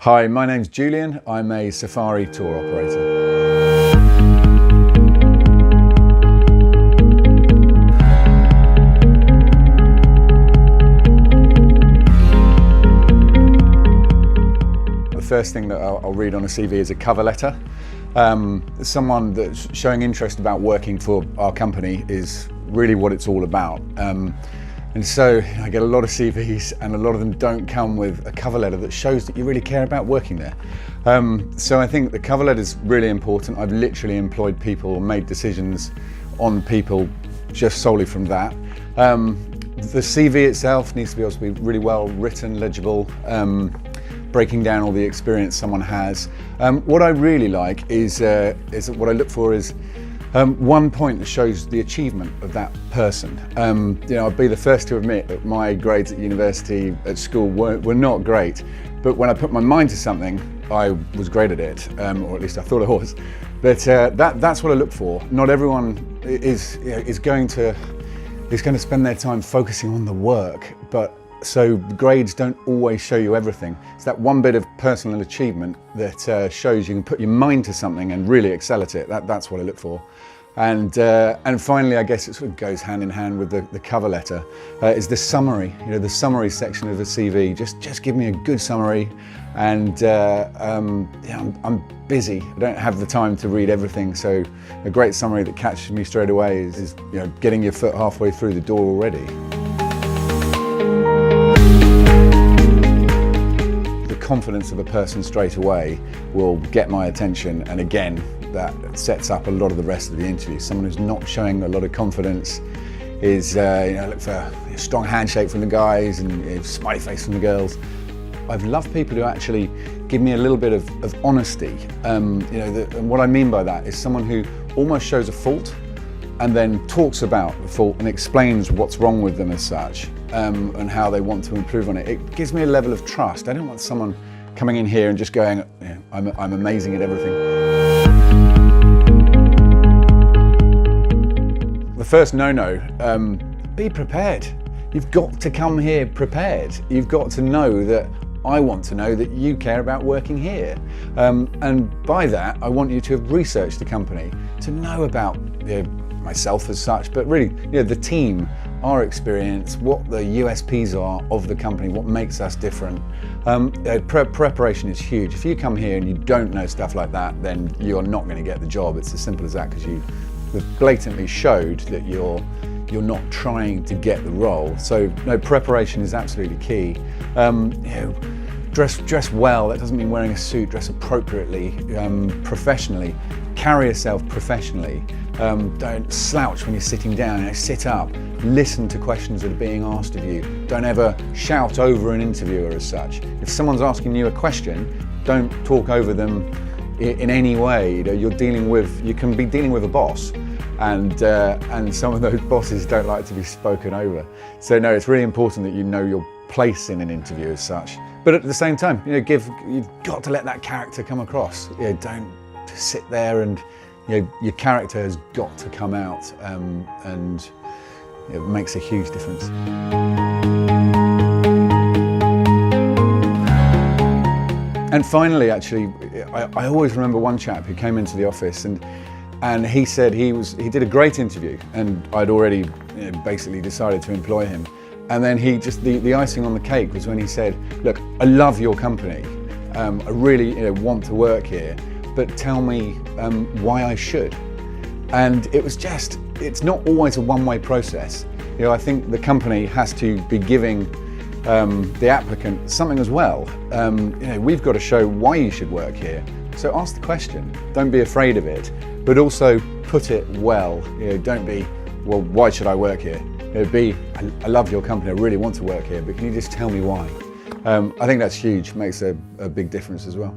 Hi, my name's Julian. I'm a safari tour operator. The first thing that I'll read on a CV is a cover letter. Someone that's showing interest about working for our company is really what it's all about. And so I get a lot of CVs and a lot of them don't come with a cover letter that shows that you really care about working there. So I think the cover letter is really important. I've literally employed people or made decisions on people just solely from that. The CV itself needs to be able to be really well written, legible, breaking down all the experience someone has. What I really like is what I look for is one point that shows the achievement of that person. I'd be the first to admit that my grades at university, at school, were not great, but when I put my mind to something, I was great at it, or at least I thought I was. But that's what I look for. Not everyone is going to spend their time focusing on the work, so grades don't always show you everything. It's that one bit of personal achievement that shows you can put your mind to something and really excel at it. That's what I look for. And finally, I guess it sort of goes hand in hand with the cover letter, is the summary. The summary section of the CV. Just give me a good summary. And I'm busy. I don't have the time to read everything. So a great summary that catches me straight away is getting your foot halfway through the door already. Confidence of a person straight away will get my attention, and again that sets up a lot of the rest of the interview. Someone who's not showing a lot of confidence is look for a strong handshake from the guys and smiley face from the girls. I've loved people who actually give me a little bit of honesty. And what I mean by that is someone who almost shows a fault and then talks about the fault and explains what's wrong with them as such, and how they want to improve on it. It gives me a level of trust. I don't want someone coming in here and just going, I'm amazing at everything. The first no-no, be prepared. You've got to come here prepared. You've got to know that I want to know that you care about working here. And by that, I want you to have researched the company, to know about myself as such, but really the team, our experience, what the USPs are of the company, what makes us different. Preparation is huge. If you come here and you don't know stuff like that, then you're not going to get the job. It's as simple as that, because you've blatantly showed that you're not trying to get the role. So no, preparation is absolutely key. Dress well. That doesn't mean wearing a suit. Dress appropriately, professionally. Carry yourself professionionally. Don't slouch when you're sitting down. Sit up. Listen to questions that are being asked of you. Don't ever shout over an interviewer as such. If someone's asking you a question, don't talk over them in any way. You can be dealing with a boss, and some of those bosses don't like to be spoken over. So no, it's really important that you know your place in an interview as such. But at the same time, you've got to let that character come across. Don't sit there and your character has got to come out, and it makes a huge difference. And finally, actually, I always remember one chap who came into the office and he said he did a great interview, and I'd already basically decided to employ him. And then the icing on the cake was when he said, "Look, I love your company. I really want to work here, but tell me why I should." And it's not always a one-way process. I think the company has to be giving the applicant something as well. We've got to show why you should work here. So ask the question. Don't be afraid of it, but also put it well. Don't be, well, why should I work here? Be, I love your company. I really want to work here, but can you just tell me why? I think that's huge. Makes a big difference as well.